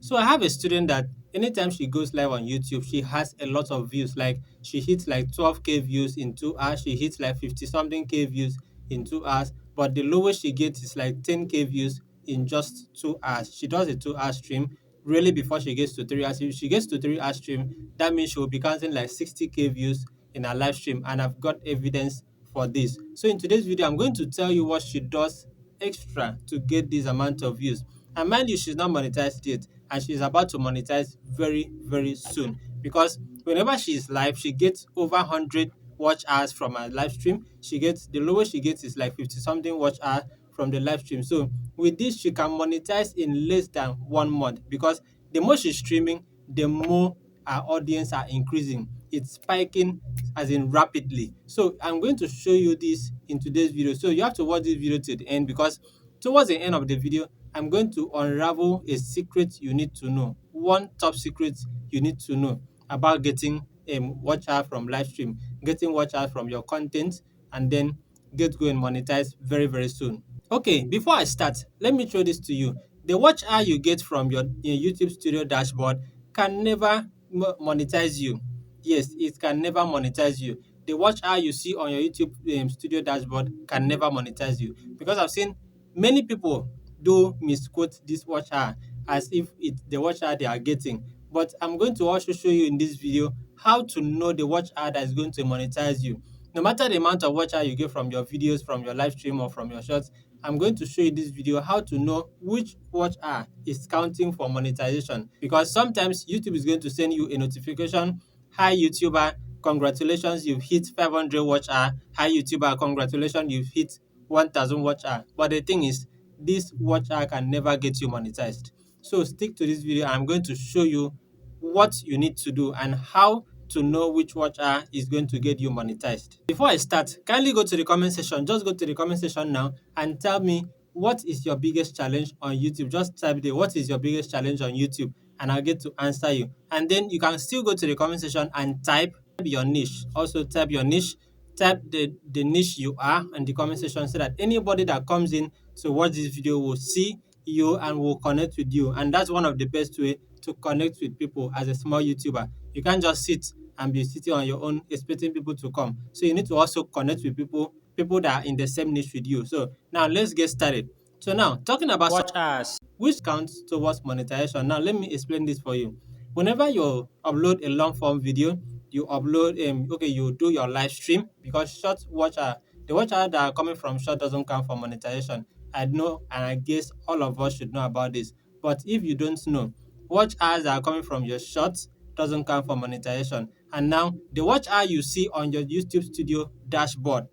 So I have a student that anytime she goes live on YouTube, she has a lot of views. Like she hits like 12K views in 2 hours. She hits like 50 something K views in 2 hours. But the lowest she gets is like 10K views in just 2 hours. She does a 2 hour stream really before she gets to 3 hours. If she gets to 3 hour stream, that means she will be counting like 60K views in her live stream. And I've got evidence for this. So in today's video, I'm going to tell you what she does extra to get this amount of views. And mind you, she's not monetized yet, and she's about to monetize very, very soon. Because whenever she is live, she gets over 100 watch hours from her live stream. She gets the lowest she gets is like 50 something watch hours from the live stream. So with this, she can monetize in less than 1 month because the more she's streaming, the more our audience are increasing. It's spiking as in rapidly. So I'm going to show you this in today's video. So you have to watch this video to the end because towards the end of the video, I'm going to unravel a secret you need to know. One top secret you need to know about getting watch hour from live stream, getting watch hour from your content, and then get going monetize very, very soon. Okay, before I start, let me show this to you. The watch hour you get from your YouTube Studio dashboard can never monetize you. Yes, it can never monetize you. The watch hour you see on your YouTube Studio dashboard can never monetize you because I've seen many people do misquote this watch hour as if it's the watch hour they are getting. But I'm going to also show you in this video how to know the watch hour that is going to monetize you. No matter the amount of watch hour you get from your videos, from your live stream, or from your shorts, I'm going to show you this video how to know which watch hour is counting for monetization. Because sometimes YouTube is going to send you a notification. Hi YouTuber, congratulations, you've hit 500 watch hour. Hi YouTuber, congratulations, you've hit 1000 watch hour. But the thing is, this watch hour can never get you monetized. So stick to this video. I'm going to show you what you need to do and how to know which watch hour is going to get you monetized. Before I start, kindly go to the comment section. Just go to the comment section now and tell me what is your biggest challenge on YouTube. Just type there, what is your biggest challenge on YouTube? And I'll get to answer you. And then you can still go to the comment section and type your niche. Also type your niche, type the niche you are in the comment section so that anybody that comes in to watch this video will see you and will connect with you. And that's one of the best way to connect with people as a small YouTuber. You can't just sit and be sitting on your own expecting people to come. So you need to also connect with people that are in the same niche with you. So now let's get started. So now talking about Watch us. which counts towards monetization. Now let me explain this for you. Whenever you upload a long form video, you upload okay, you do your live stream because short watch hour, the watch hour that are coming from short doesn't count for monetization. I know and I guess all of us should know about this. But if you don't know, watch hours that are coming from your shorts doesn't count for monetization. And now the watch hour you see on your YouTube studio dashboard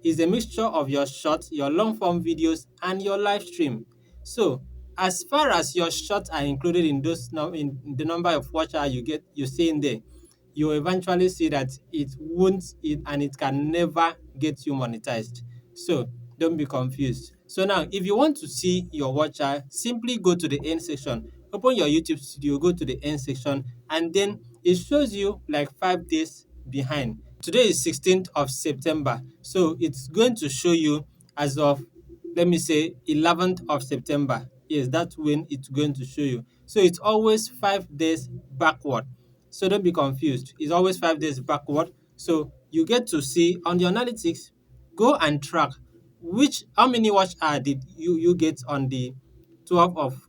is a mixture of your short, your long form videos, and your live stream. So, as far as your shorts are included in those in the number of watch hour you see in there, you will eventually see that it won't it and it can never get you monetized. So don't be confused. So now if you want to see your watch hour, simply go to the end section, open your YouTube studio, go to the end section, and then it shows you like 5 days behind. Today is 16th of September. So it's going to show you as of, let me say, 11th of September. Yes, that's when it's going to show you. So it's always 5 days backward. So don't be confused. It's always 5 days backward. So you get to see on the analytics, go and track which how many watch hour did you get on the 12th of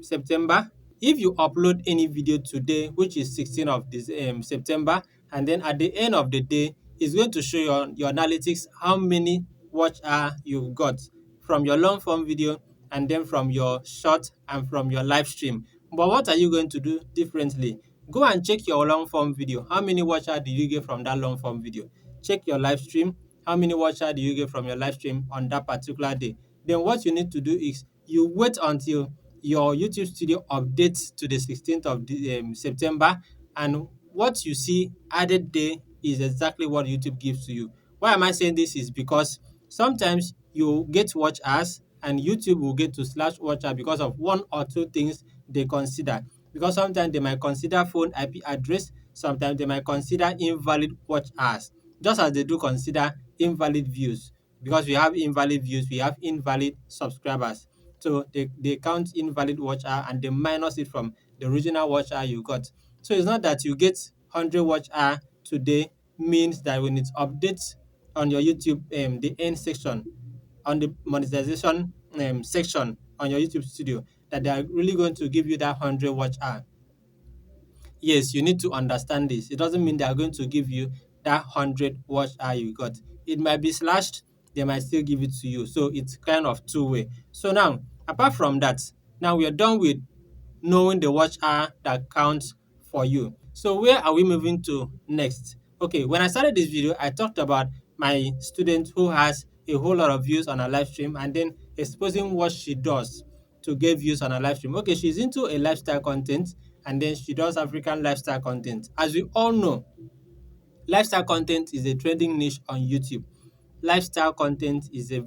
September. If you upload any video today, which is 16th of this September, and then at the end of the day, it's going to show you on your analytics how many watch hour you've got from your long form video and then from your short and from your live stream. But what are you going to do differently? Go and check your long form video. How many watch hour did you get from that long form video? Check your live stream. How many watch hour do you get from your live stream on that particular day? Then what you need to do is you wait until your YouTube studio updates to the 16th of September, and what you see added there is exactly what YouTube gives to you. Why am I saying this is because sometimes you get watch hours and YouTube will get to slash watch hour because of one or two things they consider. Because sometimes they might consider phone IP address, sometimes they might consider invalid watch hours, just as they do consider invalid views. Because we have invalid views, we have invalid subscribers. So they count invalid watch hour and they minus it from the original watch hour you got. So it's not that you get 100 watch hour today means that when it updates on your YouTube, the end section, on the monetization section on your YouTube studio, that they are really going to give you that 100 watch hour. Yes, you need to understand this. It doesn't mean they are going to give you that 100 watch hour you got. It might be slashed, they might still give it to you. So it's kind of two-way. So now, apart from that, now we are done with knowing the watch hour that counts for you. So where are we moving to next? Okay, when I started this video, I talked about my student who has a whole lot of views on her live stream and then exposing what she does to get views on her live stream. Okay, she's into a lifestyle content and then she does African lifestyle content. As we all know, lifestyle content is a trending niche on YouTube. Lifestyle content is a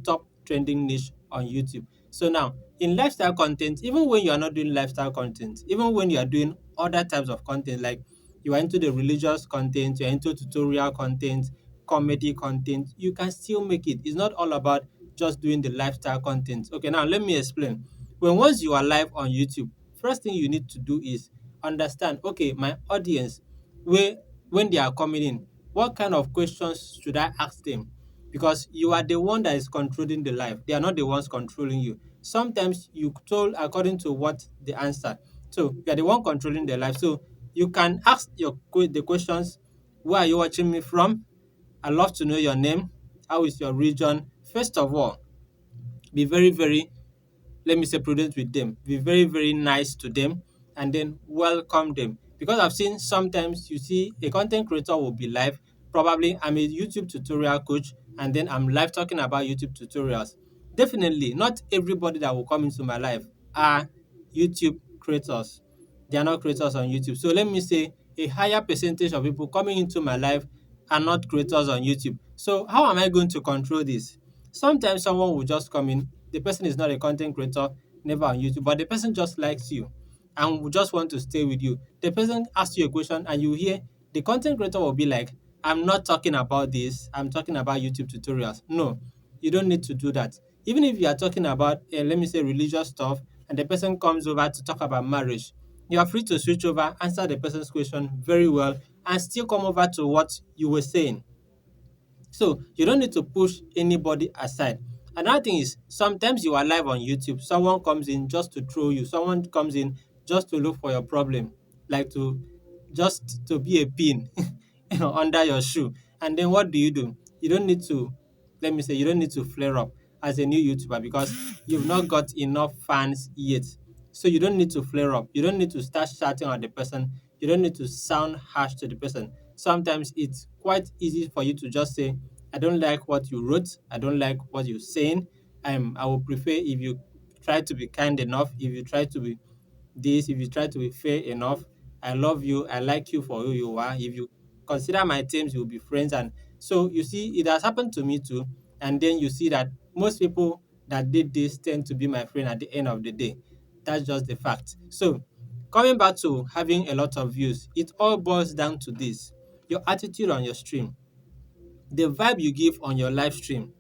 top trending niche on YouTube. So now, in lifestyle content, even when you are not doing lifestyle content, even when you are doing other types of content, like you are into the religious content, you are into tutorial content, comedy content, you can still make it. It's not all about just doing the lifestyle content. Okay, now let me explain. When once you are live on YouTube, first thing you need to do is understand, okay, my audience, where when they are coming in, what kind of questions should I ask them? Because you are the one that is controlling the life. They are not the ones controlling you. Sometimes you told according to what the answer. So you are the one controlling the life. So you can ask the questions. Where are you watching me from? I love to know your name. How is your region? First of all, be very, very, let me say, prudent with them. Be very, very nice to them and then welcome them. Because I've seen sometimes you see a content creator will be live. Probably I'm a YouTube tutorial coach and then I'm live talking about YouTube tutorials. Definitely, not everybody that will come into my life are YouTube creators. They are not creators on YouTube. So let me say a higher percentage of people coming into my life are not creators on YouTube. So how am I going to control this? Sometimes someone will just come in. The person is not a content creator, never on YouTube, but the person just likes you and will just want to stay with you. The person asks you a question and you hear the content creator will be like, I'm not talking about this, I'm talking about YouTube tutorials. No, you don't need to do that. Even if you are talking about, let me say, religious stuff, and the person comes over to talk about marriage, you are free to switch over, answer the person's question very well, and still come over to what you were saying. So you don't need to push anybody aside. Another thing is sometimes you are live on YouTube, someone comes in just to troll you, someone comes in just to look for your problem, like to just to be a pin under your shoe. And then what do? You don't need to, let me say, you don't need to flare up as a new YouTuber because you've not got enough fans yet. So you don't need to flare up. You don't need to start shouting at the person. You don't need to sound harsh to the person. Sometimes it's quite easy for you to just say, I don't like what you wrote. I don't like what you're saying. I would prefer if you try to be kind enough, if you try to be this, if you try to be fair enough. I love you. I like you for who you are. If you consider my terms, we'll be friends. And so you see, it has happened to me too. And then you see that most people that did this tend to be my friend at the end of the day. That's just the fact. So coming back to having a lot of views, it all boils down to this: your attitude on your stream, the vibe you give on your live stream.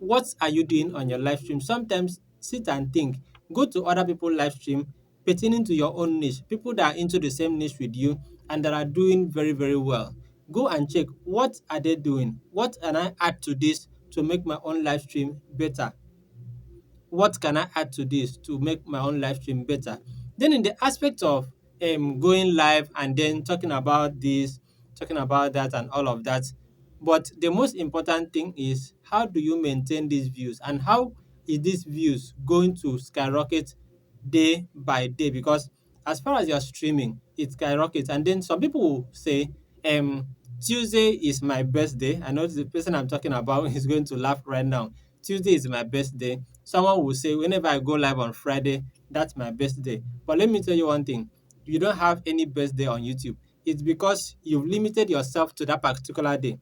What are you doing on your live stream? Sometimes sit and think. Go to other people's live stream pertaining to your own niche, people that are into the same niche with you and that are doing very, very well. Go and check what are they doing? What can I add to this to make my own live stream better? What can I add to this to make my own live stream better? Then in the aspect of going live and then talking about this, talking about that and all of that. But the most important thing is how do you maintain these views and how is these views going to skyrocket day by day? Because as far as you're streaming, it skyrockets. And then some people will say, Tuesday is my best day. I know the person I'm talking about is going to laugh right now. Tuesday is my best day. Someone will say, whenever I go live on Friday, that's my best day. But let me tell you one thing: you don't have any best day on YouTube. It's because you've limited yourself to that particular day.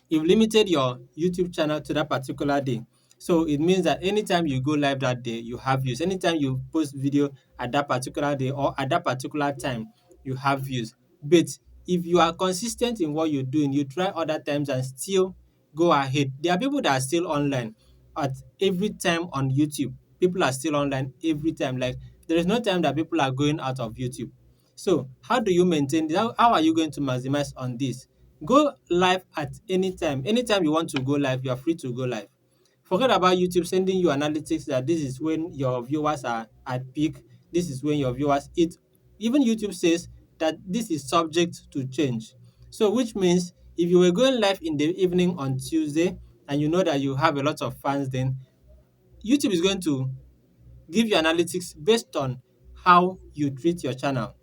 You've limited your YouTube channel to that particular day. So it means that anytime you go live that day, you have views. Anytime you post video at that particular day or at that particular time, you have views. But if you are consistent in what you're doing, you try other times and still go ahead. There are people that are still online. at every time on YouTube. People are still online every time. Like there is no time that people are going out of YouTube. So how do you maintain this? How are you going to maximize on this? Go live at any time. Anytime you want to go live, you are free to go live. Forget about YouTube sending you analytics that this is when your viewers are at peak. This is when your viewers it even YouTube says that this is subject to change. So which means if you were going live in the evening on Tuesday and you know that you have a lot of fans, then YouTube is going to give you analytics based on how you treat your channel.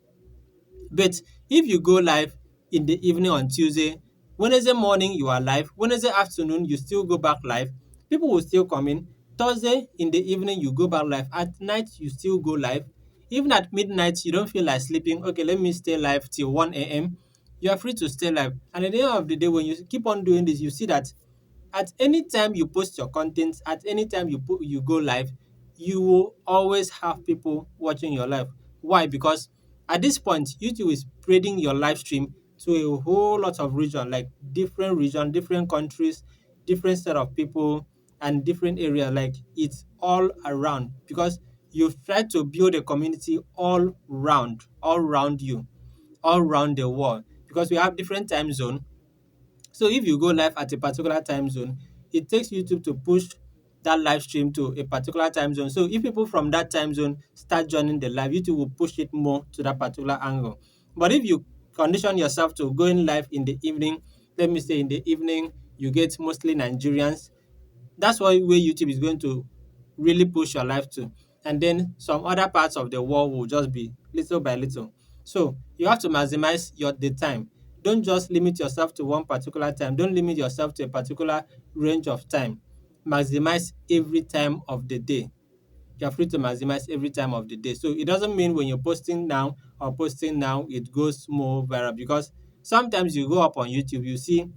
But if you go live in the evening on Tuesday, Wednesday morning you are live, Wednesday afternoon you still go back live, people will still come in. Thursday in the evening you go back live, at night you still go live. Even at midnight you don't feel like sleeping, okay, let me stay live till 1 a.m. You are free to stay live. And at the end of the day, when you keep on doing this, you see that at any time you post your content, at any time you go live, you will always have people watching your live. Why? Because at this point, YouTube is spreading your live stream to a whole lot of region, different countries, different set of people, and different area. Like it's all around because you've tried to build a community all around you, all around the world. Because we have different time zone, so if you go live at a particular time zone, it takes YouTube to push that live stream to a particular time zone. So if people from that time zone start joining the live, YouTube will push it more to that particular angle. But if you condition yourself to going live in the evening, let me say in the evening, you get mostly Nigerians, that's why where YouTube is going to really push your life to. And then some other parts of the world will just be little by little. So you have to maximize the time. Don't just limit yourself to one particular time. Don't limit yourself to a particular range of time. Maximize every time of the day. You're free to maximize every time of the day. So it doesn't mean when you're posting now, it goes more viral because sometimes you go up on YouTube, you see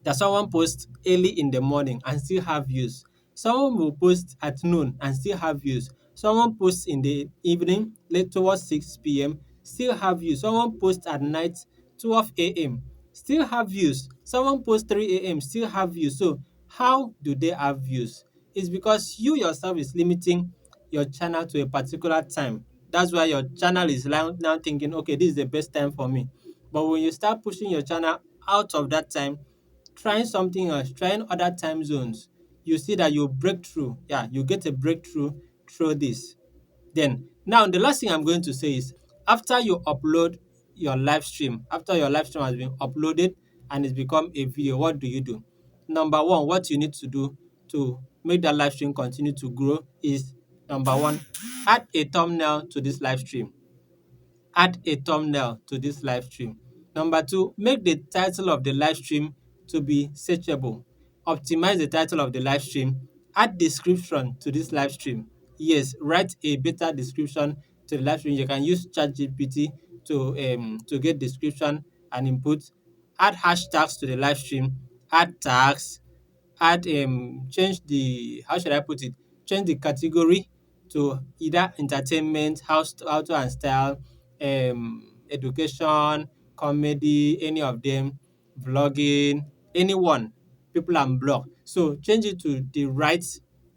that someone posts early in the morning and still have views. Someone will post at noon and still have views. Someone posts in the evening, late towards 6 p.m., still have views. Someone posts at night, 12 a.m., still have views. Someone posts 3 a.m., still have views. So, how do they have views? It's because you yourself is limiting your channel to a particular time. That's why your channel is now thinking, okay, this is the best time for me. But when you start pushing your channel out of that time, trying something else, trying other time zones, you see that you break through. Yeah, you get a breakthrough through this. Then, now the last thing I'm going to say is after you upload your live stream, after your live stream has been uploaded and it's become a video, what do you do? Number one, what you need to do to make that live stream continue to grow is number one, add a thumbnail to this live stream. Add a thumbnail to this live stream. Number two, make the title of the live stream to be searchable. Optimize the title of the live stream. Add description to this live stream. Yes, write a better description to the live stream. You can use ChatGPT to get description and input. Add hashtags to the live stream. Add tags, add change the how should I put it? Change the category to either entertainment, how to and style, education, comedy, any of them, vlogging, anyone, people and blog. So change it to the right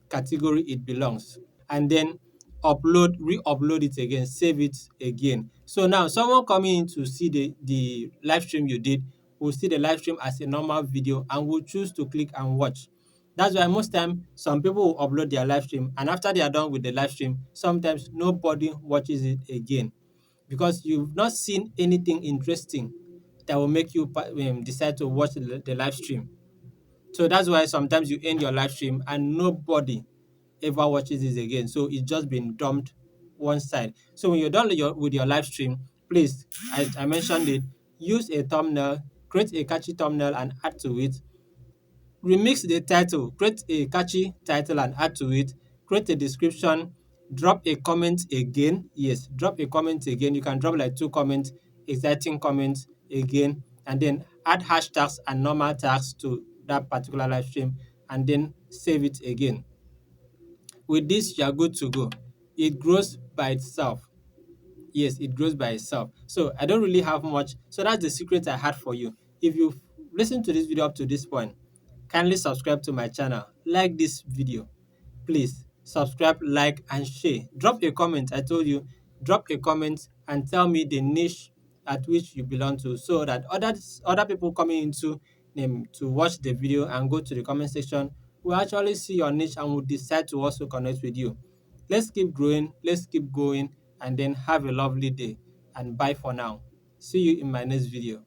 category it belongs, and then re-upload it again, save it again. So now someone coming in to see the live stream you did will see the live stream as a normal video and will choose to click and watch. That's why most time some people will upload their live stream and after they are done with the live stream, sometimes nobody watches it again because you've not seen anything interesting that will make you decide to watch the live stream. So that's why sometimes you end your live stream and nobody ever watches this again. So it's just been dumped one side. So when you're done with your live stream, please, I mentioned it, use a thumbnail, create a catchy thumbnail and add to it. Remix the title, create a catchy title and add to it. Create a description, drop a comment again. Yes, drop a comment again. You can drop like 2 comments, exciting comments again, and then add hashtags and normal tags to that particular live stream, and then save it again. With this, you are good to go. It grows by itself. Yes, it grows by itself. So I don't really have much. So that's the secret I had for you. If you've listened to this video up to this point, kindly subscribe to my channel, like this video. Please subscribe, like, and share. Drop a comment. I told you, drop a comment and tell me the niche at which you belong to, so that other people coming into to watch the video and go to the comment section will actually see your niche and will decide to also connect with you. Let's keep growing, let's keep going, and then have a lovely day. And bye for now. See you in my next video.